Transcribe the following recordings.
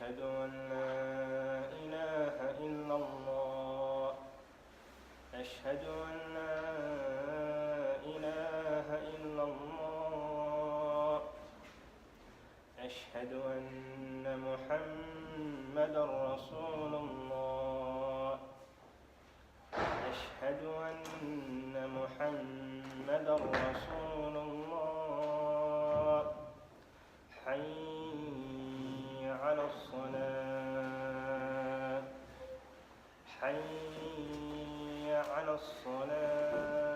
أشهد أن لا إله إلا الله أشهد أن لا إله إلا الله أشهد أن محمدا رسول الله أشهد أن محمدا رسول الله حي على الصلاة حي على الصلاة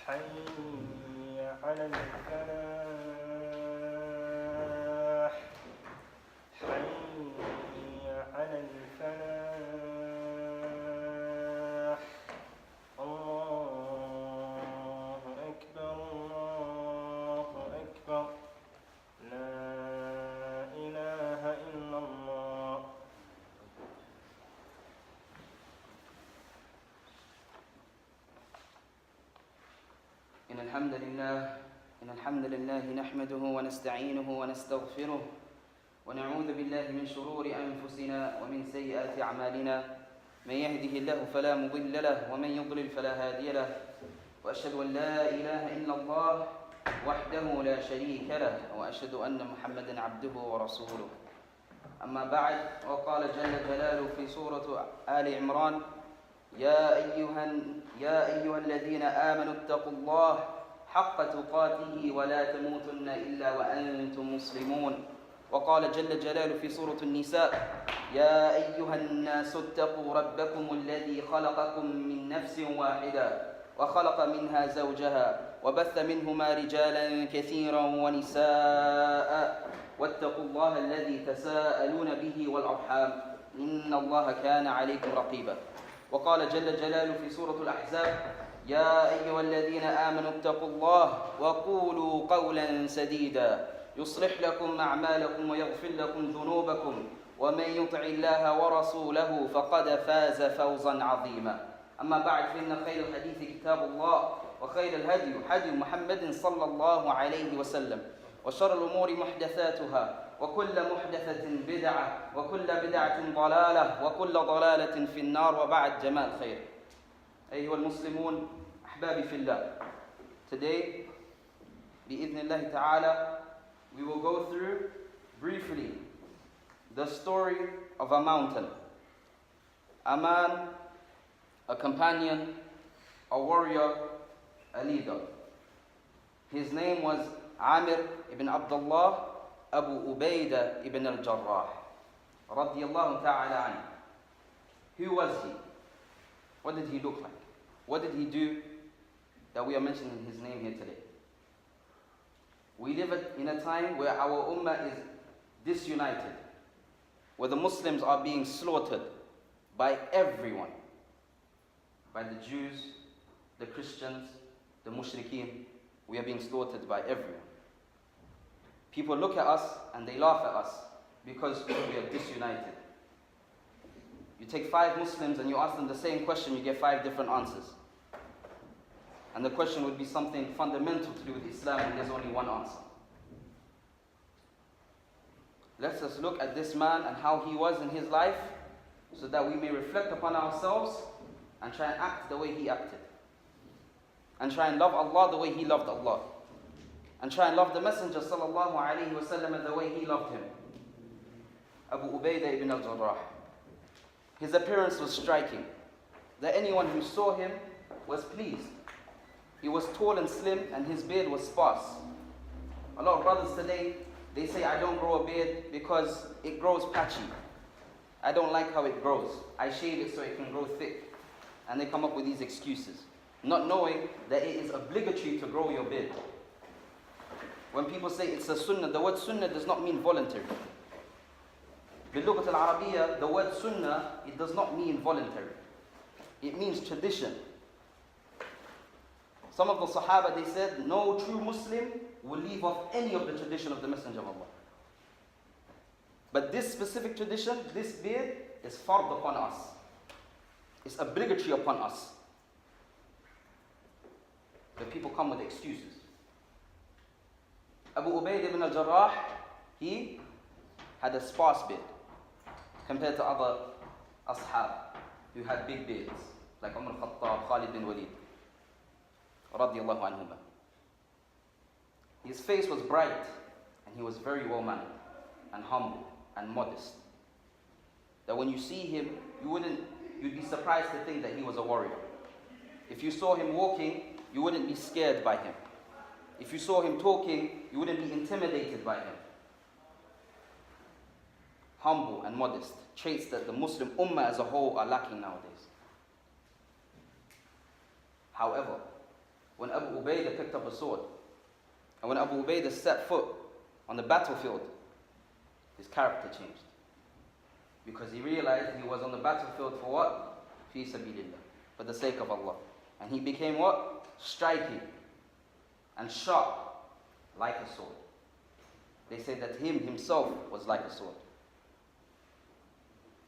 حي على الفلاح حي على الفلاح الله أكبر الله أكبر لا إله إلا الله. إن الحمد لله نحمده ونستعينه ونستغفره ونعوذ بالله من شرور أنفسنا ومن سيئات أعمالنا من يهده الله فلا مضل له ومن يضلل فلا هادي له وأشهد أن لا إله إلا الله وحده لا شريك له وأشهد أن محمدا عبده ورسوله. أما بعد، وقال جل جلاله في سورة آل عمران: يا أيها الذين آمنوا اتقوا الله حق تقاته ولا تموتن إلا وأنتم مسلمون. وقال جل جلاله في سورة النساء: يا أيها الناس اتقوا ربكم الذي خلقكم من نفس واحدة وخلق منها زوجها وبث منهما رجالا كثيرا ونساء واتقوا الله الذي تساءلون به والأرحام إن الله كان عليكم رقيبا. وقال جل جلاله في سورة الأحزاب: يا أيها الذين آمنوا اتقوا الله وقولوا قولا سديدا يصلح لكم أعمالكم ويغفر لكم ذنوبكم ومن يطع الله ورسوله فقد فاز فوزا عظيما. أما بعد، فإن خير الحديث كتاب الله وخير الهدي هدي محمد صلى الله عليه وسلم وشر الأمور محدثاتها وكل محدثة بدعة وكل بدعة ضلالة وكل ضلالة في النار. وبعد، جماعة الخير، أيها المسلمون أحبابي في الله. Today, بإذن الله تعالى, we will go through briefly the story of a mountain, a man, a companion, a warrior, a leader. His name was Amir ibn Abdullah Abu Ubaidah Ibn Al Jarrah radiyallahu ta'ala anhu. Who was he? What did he look like? What did he do that we are mentioning his name here today? We live in a time where our ummah is disunited, where the Muslims are being slaughtered by everyone, by the Jews, the Christians, the mushrikeen. We are being slaughtered by everyone. People look at us and they laugh at us because we are disunited. You take 5 Muslims and you ask them the same question, you get 5 different answers. And the question would be something fundamental to do with Islam, and there's only one answer. Let us look at this man and how he was in his life, so that we may reflect upon ourselves and try and act the way he acted. And try and love Allah the way he loved Allah. And try and love the Messenger sallallahu alayhi wa sallam the way he loved him. Abu Ubaidah Ibn Al Jarrah. His appearance was striking, that anyone who saw him was pleased. He was tall and slim, and his beard was sparse. A lot of brothers today, they say, I don't grow a beard because it grows patchy. I don't like how it grows. I shave it so it can grow thick. And they come up with these excuses, not knowing that it is obligatory to grow your beard. When people say it's a sunnah, the word sunnah does not mean voluntary. Bil-Lughat al-Arabiya, the word sunnah, it does not mean voluntary. It means tradition. Some of the Sahaba, they said, no true Muslim will leave off any of the tradition of the Messenger of Allah. But this specific tradition, this beard, is fard upon us. It's obligatory upon us. But people come with excuses. Abu Ubaidah Ibn Al Jarrah, he had a sparse beard compared to other ashab who had big beards, like Umar al-Khattab, Khalid bin Walid, radiyallahu anhuma. His face was bright, and he was very well-mannered, and humble, and modest. That when you see him, you'd be surprised to think that he was a warrior. If you saw him walking, you wouldn't be scared by him. If you saw him talking, you wouldn't be intimidated by him. Humble and modest, traits that the Muslim ummah as a whole are lacking nowadays. However, when Abu Ubaidah picked up a sword, and when Abu Ubaidah set foot on the battlefield, his character changed. Because he realized he was on the battlefield for what? Fi sabilillah, for the sake of Allah. And he became what? Striking and sharp, like a sword. They say that himself was like a sword.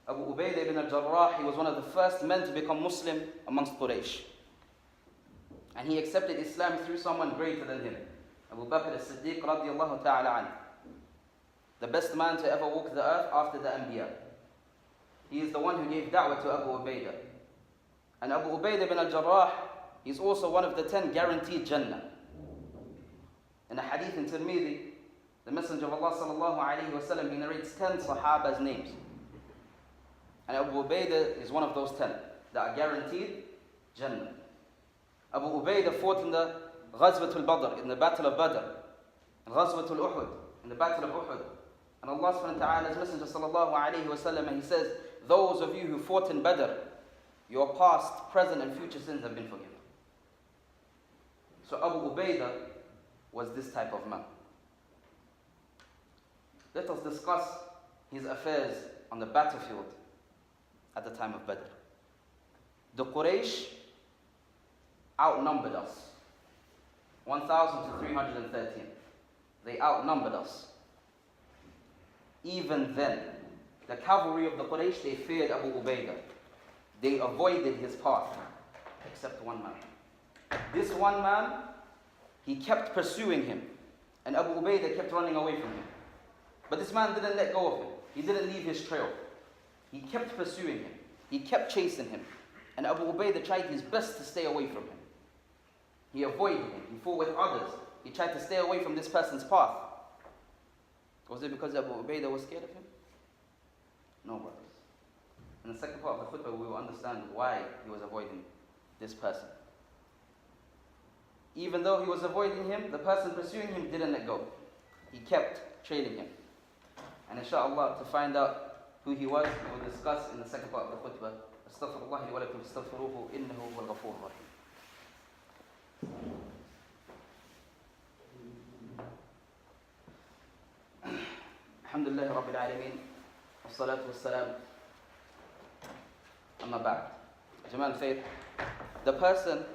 Abu Ubaidah Ibn Al Jarrah, he was one of the first men to become Muslim amongst Quraysh. And he accepted Islam through someone greater than him, Abu Bakr as-Siddiq radiyallahu ta'ala anhu. The best man to ever walk the earth after the Anbiya. He is the one who gave da'wah to Abu Ubaidah. And Abu Ubaidah Ibn Al Jarrah, he's also one of the 10 guaranteed Jannah. In a hadith in Tirmidhi, the Messenger of Allah sallallahu alayhi wa sallam, he narrates 10 Sahaba's names. And Abu Ubaidah is one of those 10 that are guaranteed Jannah. Abu Ubaidah fought in the Ghazwatul Badr, in the Battle of Badr, in Ghazwatul Uhud, in the Battle of Uhud. And Allah subhanahu wa ta'ala's Messenger sallallahu alayhi wa sallam, he says, those of you who fought in Badr, your past, present and future sins have been forgiven. So Abu Ubaidah was this type of man. Let us discuss his affairs on the battlefield at the time of Badr. The Quraysh outnumbered us, 1,000 to 313. They outnumbered us. Even then, the cavalry of the Quraysh, they feared Abu Ubaidah. They avoided his path, except one man. This one man, he kept pursuing him, and Abu Ubaidah kept running away from him. But this man didn't let go of him. He didn't leave his trail. He kept pursuing him. He kept chasing him. And Abu Ubaidah tried his best to stay away from him. He avoided him. He fought with others. He tried to stay away from this person's path. Was it because Abu Ubaidah was scared of him? No, brothers. In the second part of the khutbah, we will understand why he was avoiding this person. Even though he was avoiding him, the person pursuing him didn't let go. He kept trailing him. And inshallah, to find out who he was, we will discuss in the second part of the khutbah. Astaghfirullah li wa lakum astaghfiruhu innahu huwal ghafurur rahim. Alhamdulillah Rabbil Alameen. Wassalatu wassalam. Amma ba'd. Jamal Khair. The person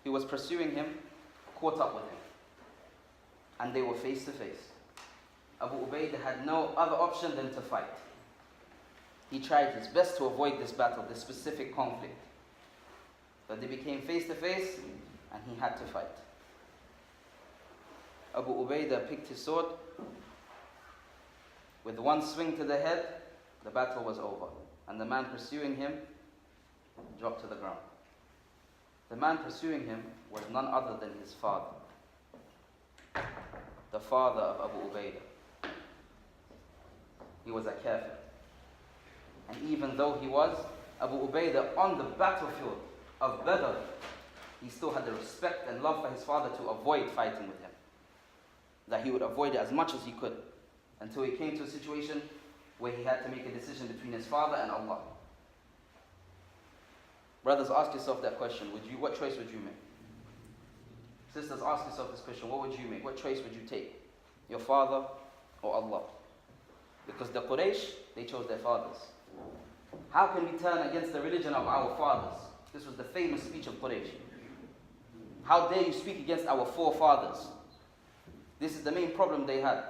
who was pursuing him caught up with him. And they were face to face. Abu Ubaidah had no other option than to fight. He tried his best to avoid this battle, this specific conflict. But they became face to face, and he had to fight. Abu Ubaidah picked his sword. With one swing to the head, the battle was over. And the man pursuing him dropped to the ground. The man pursuing him was none other than his father. The father of Abu Ubaidah. He was a kafir. And even though he was Abu Ubaidah on the battlefield of Badr, he still had the respect and love for his father to avoid fighting with him. That he would avoid it as much as he could, until he came to a situation where he had to make a decision between his father and Allah. Brothers, ask yourself that question. What choice would you make? Sisters, ask yourself this question. What would you make? What choice would you take? Your father or Allah? Because the Quraysh, they chose their fathers. How can we turn against the religion of our fathers? This was the famous speech of Quraysh. How dare you speak against our forefathers? This is the main problem they had.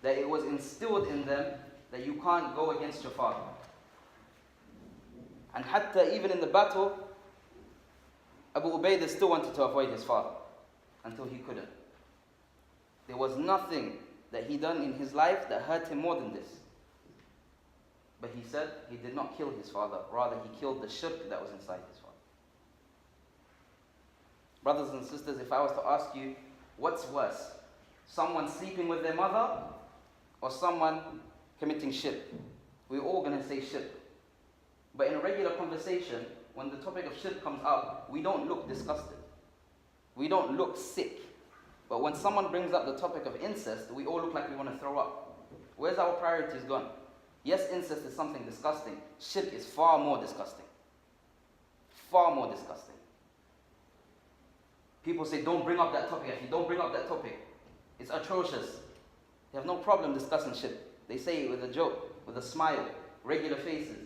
That it was instilled in them that you can't go against your father. And hatta even in the battle, Abu Ubaidah still wanted to avoid his father until he couldn't. There was nothing that he done in his life that hurt him more than this. But he said he did not kill his father. Rather, he killed the shirk that was inside his father. Brothers and sisters, if I was to ask you, what's worse? Someone sleeping with their mother or someone committing shirk? We're all going to say shirk. But in a regular conversation, when the topic of shirk comes up, we don't look disgusted. We don't look sick. But when someone brings up the topic of incest, we all look like we want to throw up. Where's our priorities gone? Yes, incest is something disgusting. Shirk is far more disgusting. Far more disgusting. People say, don't bring up that topic, actually. Don't bring up that topic. It's atrocious. They have no problem discussing shirk. They say it with a joke, with a smile, regular faces.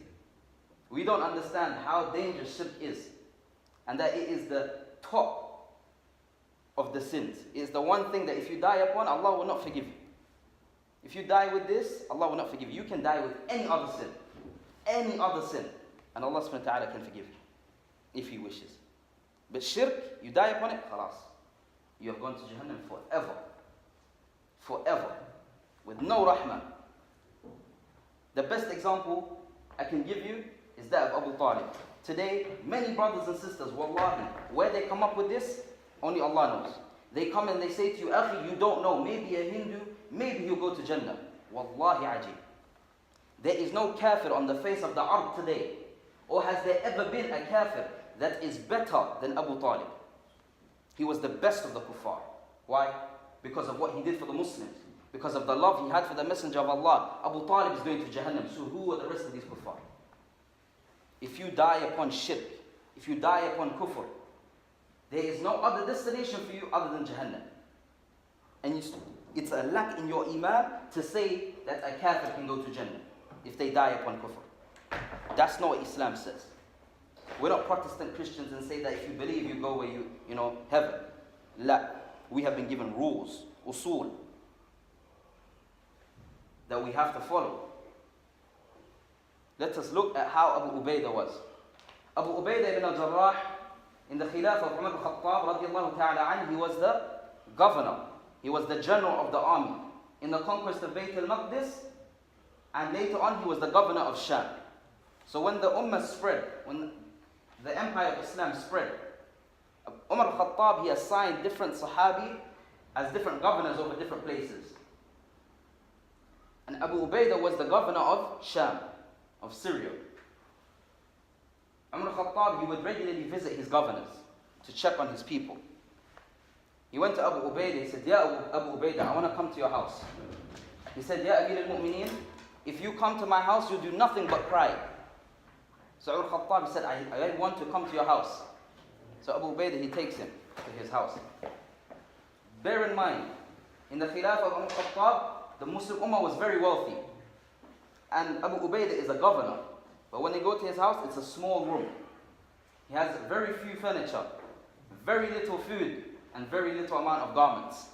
We don't understand how dangerous shirk is. And that it is the top of the sins. It is the one thing that if you die upon, Allah will not forgive you. If you die with this, Allah will not forgive you. You can die with any other sin. Any other sin. And Allah subhanahu wa ta'ala can forgive you. If He wishes. But shirk, you die upon it, khalas. You have gone to Jahannam forever. Forever. With no rahmah. The best example I can give you is that of Abu Talib. Today, many brothers and sisters, wallahi, where they come up with this, only Allah knows. They come and they say to you, Akhi, you don't know, maybe a Hindu, maybe he'll go to Jannah. Wallahi ajib. There is no kafir on the face of the ard today, or has there ever been a kafir that is better than Abu Talib. He was the best of the kuffar. Why? Because of what he did for the Muslims. Because of the love he had for the Messenger of Allah. Abu Talib is going to Jahannam, so who are the rest of these kuffar? If you die upon shirk, if you die upon kufr, there is no other destination for you other than Jahannam. And it's a lack in your iman to say that a kafir can go to Jannah if they die upon kufr. That's not what Islam says. We're not Protestant Christians and say that if you believe you go where you know, heaven. La. We have been given rules, usul, that we have to follow. Let us look at how Abu Ubaidah was. Abu Ubaidah Ibn Al Jarrah, in the Khilafah of Umar al-Khattab radiallahu ta'ala anhu, he was the governor. He was the general of the army in the conquest of Bayt al-Maqdis, and later on he was the governor of Sham. So when the Ummah spread, when the empire of Islam spread, Umar al-Khattab, he assigned different Sahabi as different governors over different places. And Abu Ubaidah was the governor of Sham, of Syria. Umar al-Khattab, he would regularly visit his governors to check on his people. He went to Abu Ubaidah, he said, Ya Abu Ubaidah, I want to come to your house. He said, Ya Amir al-Mu'mineen, if you come to my house, you'll do nothing but cry. So Umar al-Khattab said, I want to come to your house. So Abu Ubaidah, he takes him to his house. Bear in mind, in the Khilafah of Umar al-Khattab, the Muslim Ummah was very wealthy. And Abu Ubaidah is a governor. But when they go to his house, it's a small room. He has very few furniture, very little food, and very little amount of garments.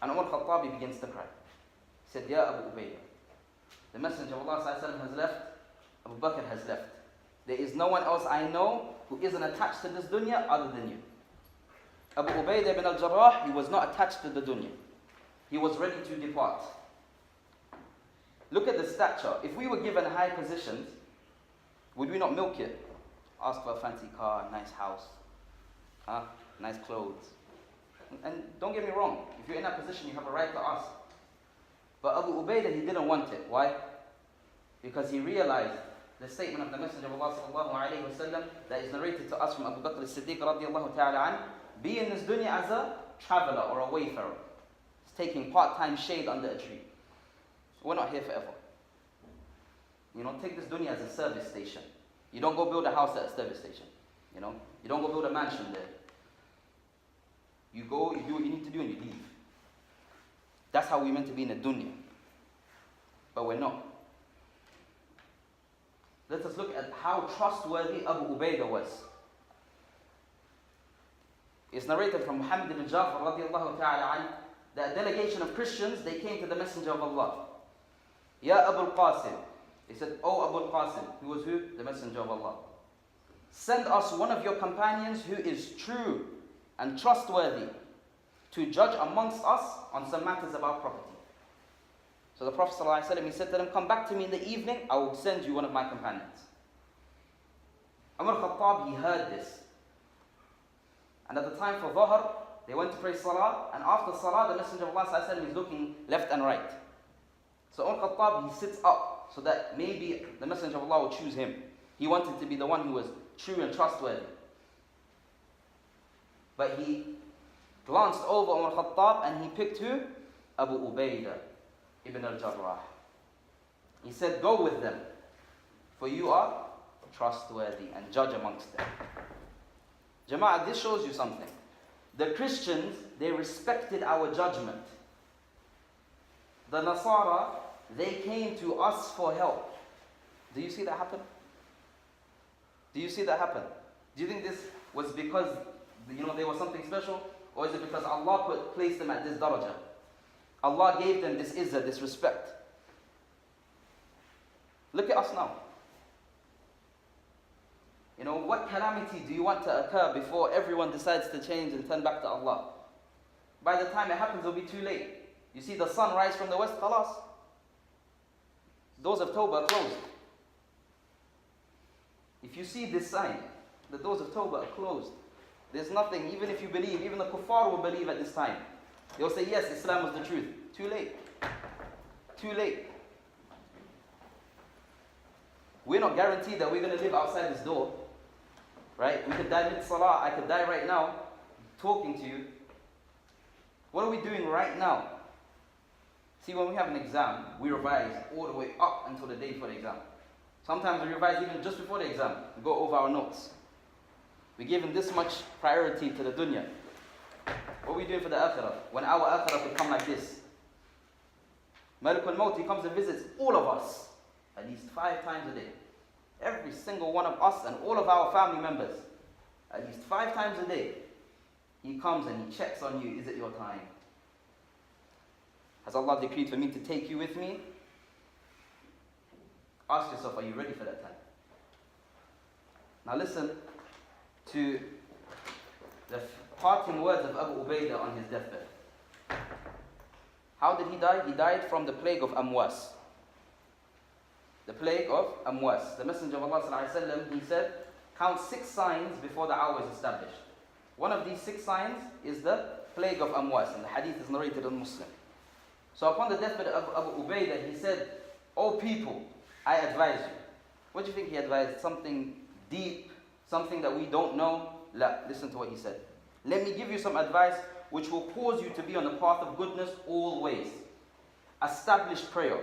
And Umar al-Khattab begins to cry. He said, Ya Abu Ubaidah, the Messenger of Allah has left, Abu Bakr has left. There is no one else I know who isn't attached to this dunya other than you. Abu Ubaidah Ibn Al Jarrah, he was not attached to the dunya. He was ready to depart. Look at the stature. If we were given high positions, would we not milk it? Ask for a fancy car, nice house, nice clothes. And don't get me wrong, if you're in that position, you have a right to ask. But Abu Ubaidah, he didn't want it. Why? Because he realized the statement of the Messenger of Allah sallallahu alayhi wa sallam that is narrated to us from Abu Bakr as-Siddiq radiallahu ta'ala an, be in this dunya as a traveler or a wayfarer. He's taking part-time shade under a tree. We're not here forever. You know, take this dunya as a service station. You don't go build a house at a service station. You know, you don't go build a mansion there. You go, you do what you need to do, and you leave. That's how we're meant to be in the dunya. But we're not. Let us look at how trustworthy Abu Ubaidah was. It's narrated from Muhammad ibn Ja'far radiallahu ta'ala an, that a delegation of Christians, they came to the Messenger of Allah. Ya Abu al-Qasim. They said, Oh Abu al-Qasim. Who was who? The Messenger of Allah. Send us one of your companions who is true and trustworthy. to judge amongst us on some matters about property. So the Prophet ﷺ, he said to them, come back to me in the evening, I will send you one of my companions. Umar Khattab, he heard this. And at the time for Dhuhr, they went to pray Salah, and after Salah, the Messenger of Allah ﷺ is looking left and right. So Umar Khattab, he sits up, so that maybe the Messenger of Allah will choose him. He wanted to be the one who was true and trustworthy. But he glanced over Umar Khattab and he picked who? Abu Ubaidah Ibn Al Jarrah. He said, go with them, for you are trustworthy, and judge amongst them. Jama'ah, this shows you something. The Christians, they respected our judgment. The Nasara, they came to us for help. Do you see that happen? Do you see that happen? Do you think this was because, they were something special? Or is it because Allah placed them at this darajah? Allah gave them this izzah, this respect. Look at us now. What calamity do you want to occur before everyone decides to change and turn back to Allah? By the time it happens, it'll be too late. You see the sun rise from the west, khalas. Doors of Tawbah are closed. If you see this sign, the doors of Tawbah are closed. There's nothing, even if you believe, even the kuffar will believe at this time. They'll say, yes, Islam was the truth. Too late. Too late. We're not guaranteed that we're going to live outside this door. Right? We could die mid-salah. I could die right now, talking to you. What are we doing right now? See, when we have an exam, we revise all the way up until the day for the exam. Sometimes we revise even just before the exam. We go over our notes. We give them this much priority to the dunya. What are we doing for the akhirah? When our akhirah could come like this. Malik al-Maut, he comes and visits all of us at least 5 times a day. Every single one of us and all of our family members, at least 5 times a day, he comes and he checks on you. Is it your time? Has Allah decreed for me to take you with me? Ask yourself, are you ready for that time? Now listen to the parting words of Abu Ubaidah on his deathbed. How did he die? He died from the plague of Amwas. The plague of Amwas. The Messenger of Allah ﷺ, he said, count 6 signs before the hour is established. One of these 6 signs is the plague of Amwas, and the hadith is narrated in Muslim. So upon the deathbed of Abu Ubaidah, he said, O people, I advise you. What do you think he advised? Something deep, something that we don't know? La, listen to what he said. Let me give you some advice which will cause you to be on the path of goodness always. Establish prayer.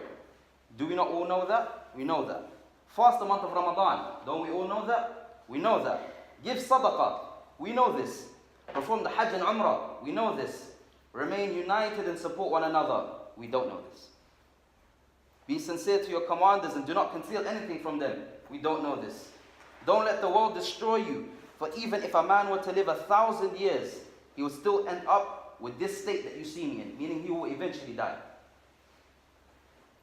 Do we not all know that? We know that. Fast the month of Ramadan. Don't we all know that? We know that. Give sadaqah. We know this. Perform the Hajj and Umrah. We know this. Remain united and support one another. We don't know this. Be sincere to your commanders and do not conceal anything from them. We don't know this. Don't let the world destroy you. For even if a man were to live 1,000 years, he will still end up with this state that you see me in, meaning he will eventually die.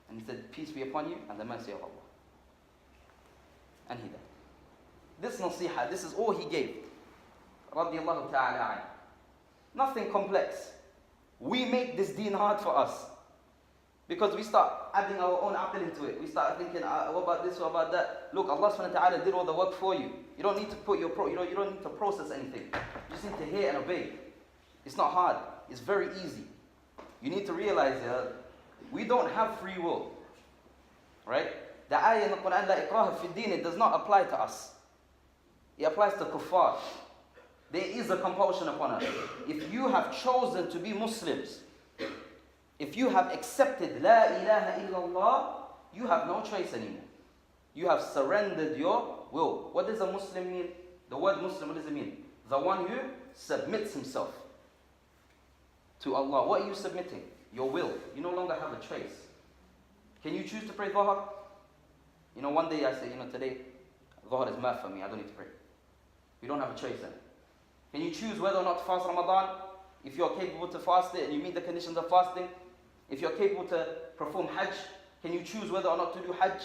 And he said, peace be upon you and the mercy of Allah. And he died. This nasiha, this is all he gave. Radiallahu ta'ala. Nothing complex. We make this deen hard for us. Because we start adding our own aql into it. We start thinking, what about this, what about that? Look, Allah subhanahu wa ta'ala did all the work for you. You don't need to put you don't need to process anything. You just need to hear and obey. It's not hard. It's very easy. You need to realize we don't have free will. Right? The ayah in the Quran, la ikraha fi din, it does not apply to us. It applies to kuffar. There is a compulsion upon us. If you have chosen to be Muslims, if you have accepted La ilaha illallah, you have no choice anymore. You have surrendered your will. What does a Muslim mean? The word Muslim, what does it mean? The one who submits himself to Allah. What are you submitting? Your will. You no longer have a choice. Can you choose to pray Dhuhr? One day I say, today Dhuhr is mad for me. I don't need to pray. You don't have a choice then. Can you choose whether or not to fast Ramadan? If you're capable to fast it and you meet the conditions of fasting. If you're capable to perform Hajj, can you choose whether or not to do Hajj?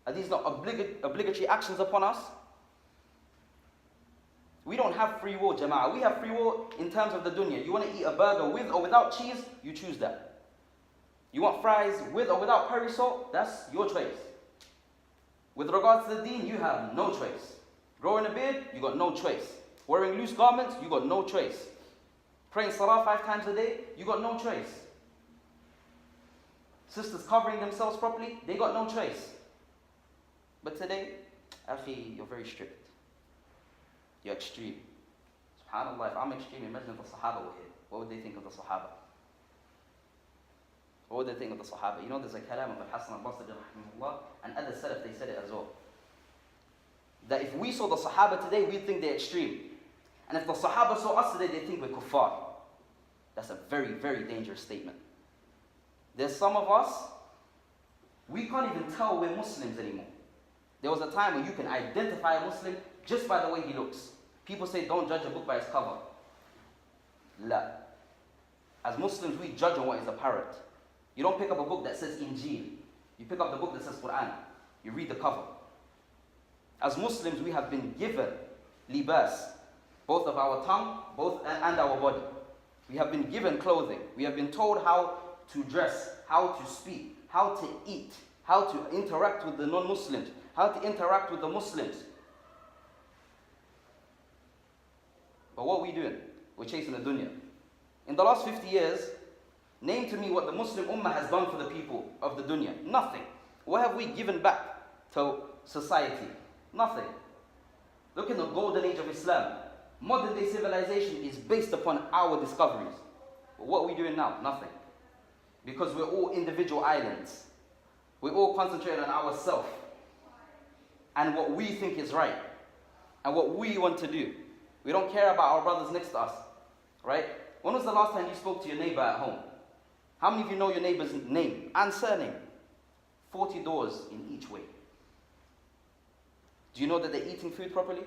Are these not obligatory actions upon us? We don't have free will, Jama'ah. We have free will in terms of the dunya. You want to eat a burger with or without cheese, you choose that. You want fries with or without curry salt, that's your choice. With regards to the deen, you have no choice. Growing a beard, you got no choice. Wearing loose garments, you got no choice. Praying salah 5 times a day, you got no choice. Sisters covering themselves properly, they got no choice. But today, akhi, you're very strict. You're extreme. SubhanAllah, if I'm extreme, imagine if the Sahaba were here. What would they think of the Sahaba? What would they think of the Sahaba? You know, there's a kalam of Al-Hasan al-Basri rahimahullah, and other Salaf, they said it as well. That if we saw the Sahaba today, we'd think they're extreme. And if the Sahaba saw us today, they'd think we're kuffar. That's a very, very dangerous statement. There's some of us, we can't even tell we're Muslims anymore. There was a time when you can identify a Muslim just by the way he looks. People say don't judge a book by its cover. La. As Muslims, we judge on what is apparent. You don't pick up a book that says Injil. You pick up the book that says Quran. You read the cover. As Muslims, we have been given libas, both of our tongue, and our body. We have been given clothing. We have been told how to dress, how to speak, how to eat, how to interact with the non-Muslims, how to interact with the Muslims. But what are we doing? We're chasing the dunya. In the last 50 years, name to me what the Muslim Ummah has done for the people of the dunya. Nothing. What have we given back to society? Nothing. Look in the golden age of Islam. Modern day civilization is based upon our discoveries. But what are we doing now? Nothing. Because we're all individual islands. We're all concentrated on ourselves and what we think is right and what we want to do. We don't care about our brothers next to us, right? When was the last time you spoke to your neighbor at home? How many of you know your neighbor's name and surname? 40 doors in each way. Do you know that they're eating food properly?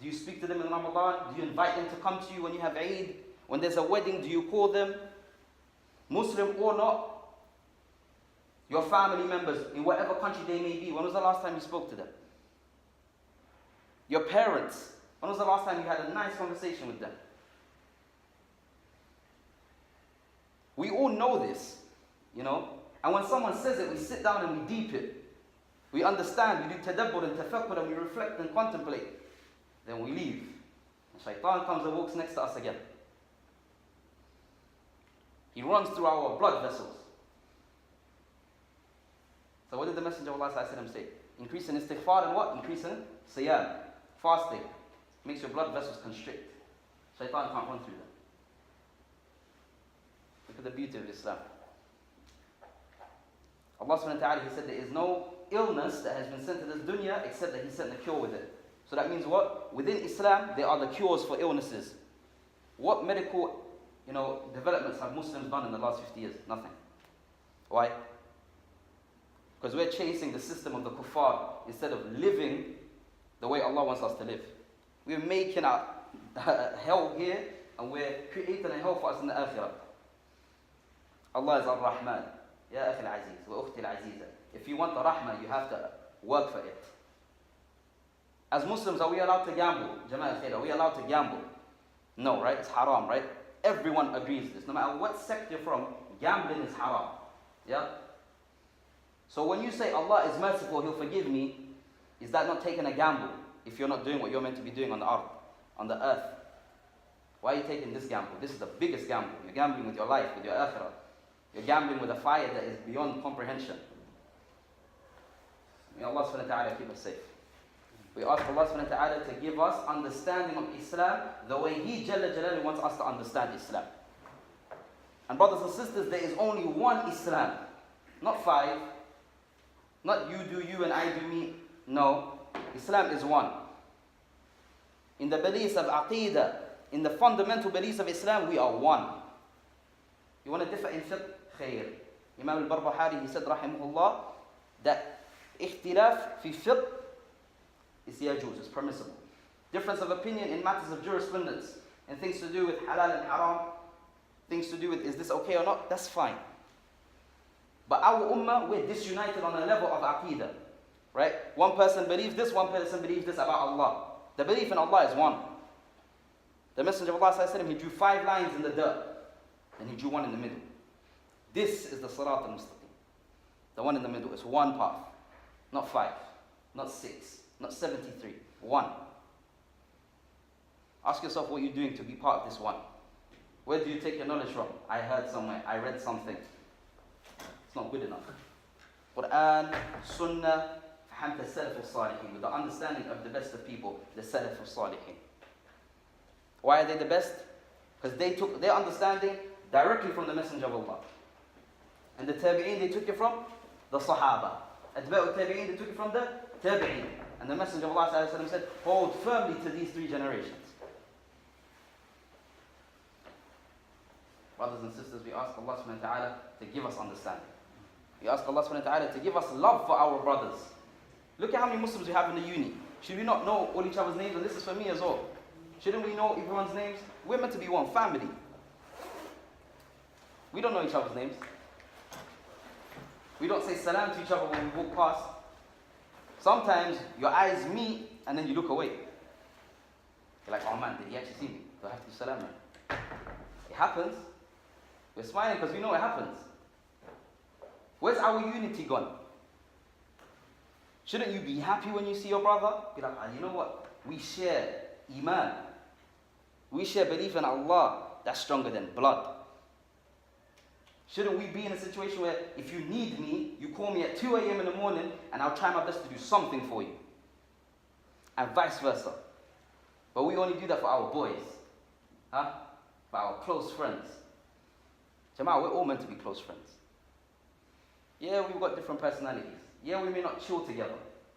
Do you speak to them in Ramadan? Do you invite them to come to you when you have Eid? When there's a wedding, do you call them? Muslim or not? Your family members, in whatever country they may be, when was the last time you spoke to them? Your parents, when was the last time you had a nice conversation with them? We all know this, you know. And when someone says it, we sit down and we deep it. We understand, we do tadabbur and tafakkur, and we reflect and contemplate. Then we leave. And shaitan comes and walks next to us again. He runs through our blood vessels. So what did the Messenger of Allah say? Increase in istighfar and what? Increase in siyam. Fasting. Makes your blood vessels constrict. Shaitan can't run through them. Look at the beauty of Islam. Allah subhanahu wa ta'ala, He said there is no illness that has been sent to this dunya except that He sent the cure with it. So that means what? Within Islam, there are the cures for illnesses. What medical, developments have Muslims done in the last 50 years? Nothing. Why? Because we're chasing the system of the kuffar instead of living the way Allah wants us to live. We're making a hell here and we're creating a hell for us in the akhirah. Allah is Ar-Rahman. Ya akhi al-aziz wa ukhti al-aziza. If you want the rahmah, you have to work for it. As Muslims, are we allowed to gamble? Jama'at khair, are we allowed to gamble? No, right? It's haram, right? Everyone agrees with this. No matter what sect you're from, gambling is haram. Yeah? So when you say Allah is merciful, He'll forgive me, is that not taking a gamble if you're not doing what you're meant to be doing on the earth? Why are you taking this gamble? This is the biggest gamble. You're gambling with your life, with your akhirah. You're gambling with a fire that is beyond comprehension. May Allah subhanahu wa ta'ala keep us safe. We ask Allah subhanahu wa ta'ala to give us understanding of Islam the way He Jalla Jalaluhu wants us to understand Islam. And brothers and sisters, there is only one Islam. Not 5. Not you do you and I do me. No. Islam is one. In the beliefs of Aqidah, in the fundamental beliefs of Islam, we are one. You want to differ in fiqh? Khair. Imam al-Barbahari, he said, rahimahullah, that ikhtilaf fi fiqh is yajuz, it's permissible. Difference of opinion in matters of jurisprudence and things to do with halal and haram, things to do with is this okay or not, that's fine. But our ummah, we're disunited on a level of aqidah. Right? One person believes this, one person believes this about Allah. The belief in Allah is one. The Messenger of Allah ﷺ, he drew 5 lines in the dirt, and he drew one in the middle. This is the Sirat al-Mustaqim. The one in the middle. It's one path. Not 5, not 6, not 73. One. Ask yourself what you're doing to be part of this one. Where do you take your knowledge from? I heard somewhere, I read something. It's not good enough. Quran, Sunnah, فهمت السلف الصالحين, with the understanding of the best of people, the Salaf al-Salihin. Why are they the best? Because they took their understanding directly from the Messenger of Allah. And the Tabi'een, they took it from the Sahaba. Atba'u Tabi'een, they took it from the Tabi'een. And the Messenger of Allah said, hold firmly to these 3 generations. Brothers and sisters, we ask Allah subhanahu wa ta'ala to give us understanding. We ask Allah subhanahu wa ta'ala to give us love for our brothers. Look at how many Muslims we have in the uni. Should we not know all each other's names? And this is for me as well. Shouldn't we know everyone's names? We're meant to be one family. We don't know each other's names. We don't say salam to each other when we walk past. Sometimes your eyes meet and then you look away. You're like, oh man, did he actually see me? Do I have to do salam now? It happens. We're smiling because we know it happens. Where's our unity gone? Shouldn't you be happy when you see your brother? Be like, you know what? We share iman. We share belief in Allah. That's stronger than blood. Shouldn't we be in a situation where if you need me, you call me at 2 a.m. in the morning and I'll try my best to do something for you? And vice versa. But we only do that for our boys. Huh? For our close friends. Jama'ah, we're all meant to be close friends. Yeah, we've got different personalities. Yeah, we may not chill together.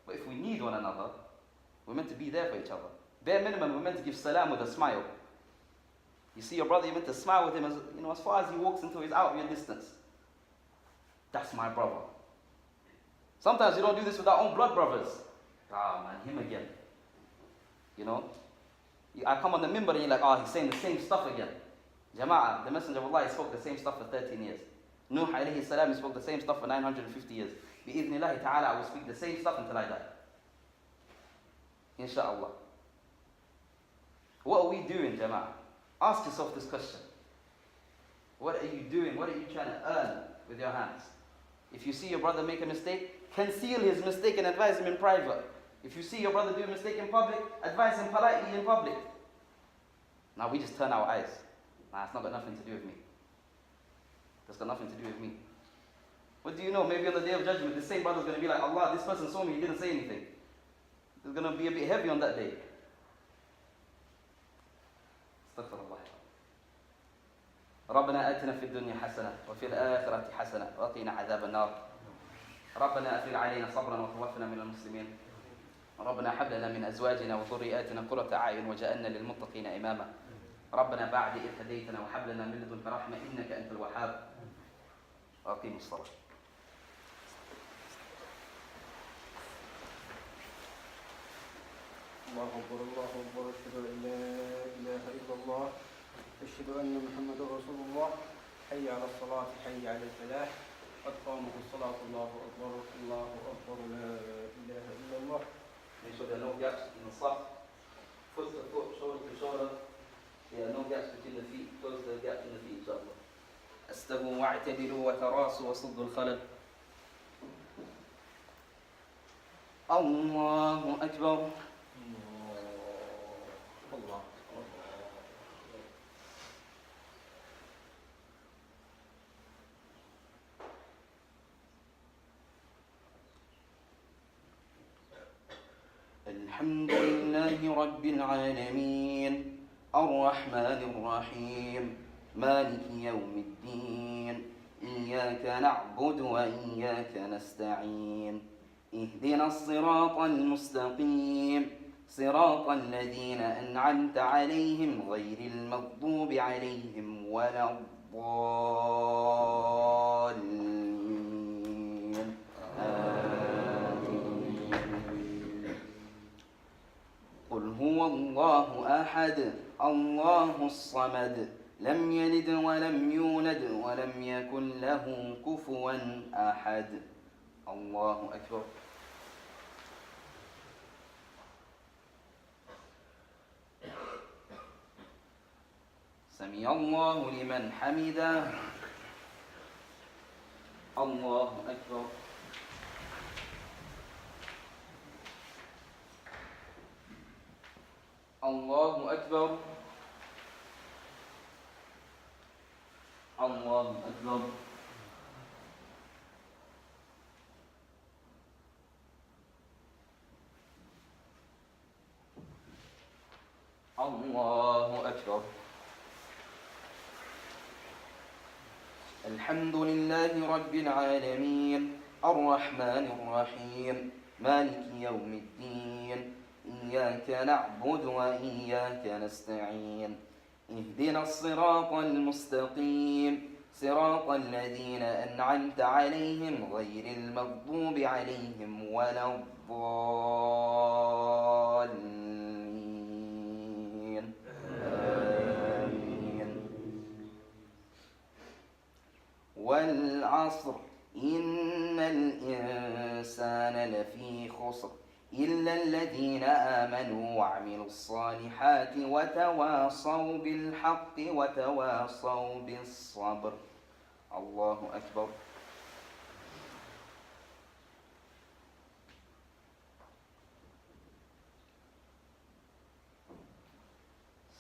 But if we need one another, we're meant to be there for each other. Bare minimum, we're meant to give salam with a smile. You see your brother, you're meant to smile with him as far as he walks until he's out of your distance. That's my brother. Sometimes we don't do this with our own blood brothers. Ah man, him again. You know? I come on the minbar and you're like, he's saying the same stuff again. Jama'ah, the Messenger of Allah, he spoke the same stuff for 13 years. Nuh alayhi salam, he spoke the same stuff for 950 years. Bi-idhnillahi ta'ala, I will speak the same stuff until I die. Insha'Allah. What are we doing, Jama'ah? Ask yourself this question. What are you doing? What are you trying to earn with your hands? If you see your brother make a mistake, conceal his mistake and advise him in private. If you see your brother do a mistake in public, advise him politely in public. Now we just turn our eyes. Nah, it's not got nothing to do with me. That's got nothing to do with me. What do you know? Maybe on the day of judgment, the same brother's going to be like, Allah, this person saw me, he didn't say anything. It's going to be a bit heavy on that day. استغفر الله. ربنا آتنا في الدنيا حسنة وفي الآخرة حسنة وقنا عذاب النار. ربنا أفرغ علينا صبرا وتوفنا من المسلمين. ربنا هب لنا من أزواجنا وذرياتنا قرة أعين وجعلنا للمتقين إماما. ربنا بعد إذ هديتنا وهب لنا من لدنك رحمة إنك أنت الوهاب. وأقيموا الصلاة. الله أكبر الله أكبر أشهد أن لا إله إلا الله أشهد أن محمدا رسول الله حي على الصلاة حي على الفلاح قد قامت الصلاة الله أكبر الله أكبر لا إله إلا الله. Make sure there are no gaps in the saf. Foot to foot, shoulder to shoulder. There are no gaps between the feet. Close the gap in the feet, inshallah. استووا واعتدلوا وتراصوا وصدوا الخلل. الله أكبر. الحمد لله رب العالمين الرحمن الرحيم مالك يوم الدين إياك نعبد وإياك نستعين اهدنا الصراط المستقيم صراط الذين أنعمت عليهم غير المغضوب عليهم ولا الضالين آمين. قل هو الله أحد الله الصمد لم يلد ولم يولد ولم يكن له كفوا أحد. الله أكبر. سمع الله لمن حمده. الله أكبر. الله أكبر. الله أكبر. الله أكبر. الحمد لله رب العالمين الرحمن الرحيم مالك يوم الدين إياك نعبد وإياك نستعين اهدنا الصراط المستقيم صراط الذين أنعمت عليهم غير المغضوب عليهم ولا الضالين آمين. والعصر إن الإنسان لفي خسر إلا الذين آمنوا وعملوا الصالحات وتواصوا بالحق وتواصوا بالصبر. الله أكبر.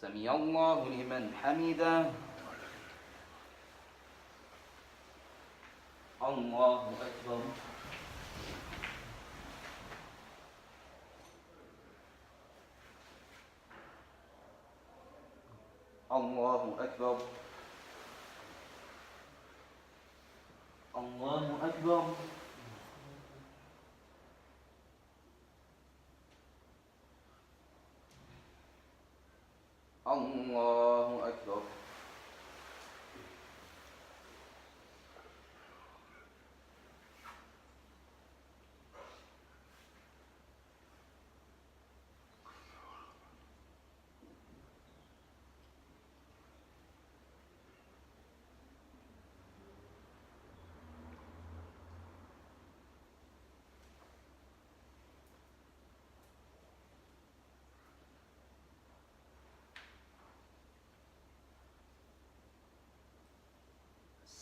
سمع الله لمن حمده. الله أكبر. الله أكبر. الله أكبر. الله أكبر.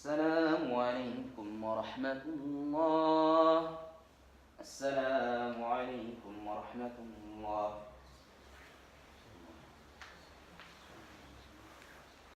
السلام عليكم ورحمة الله. السلام عليكم ورحمة الله.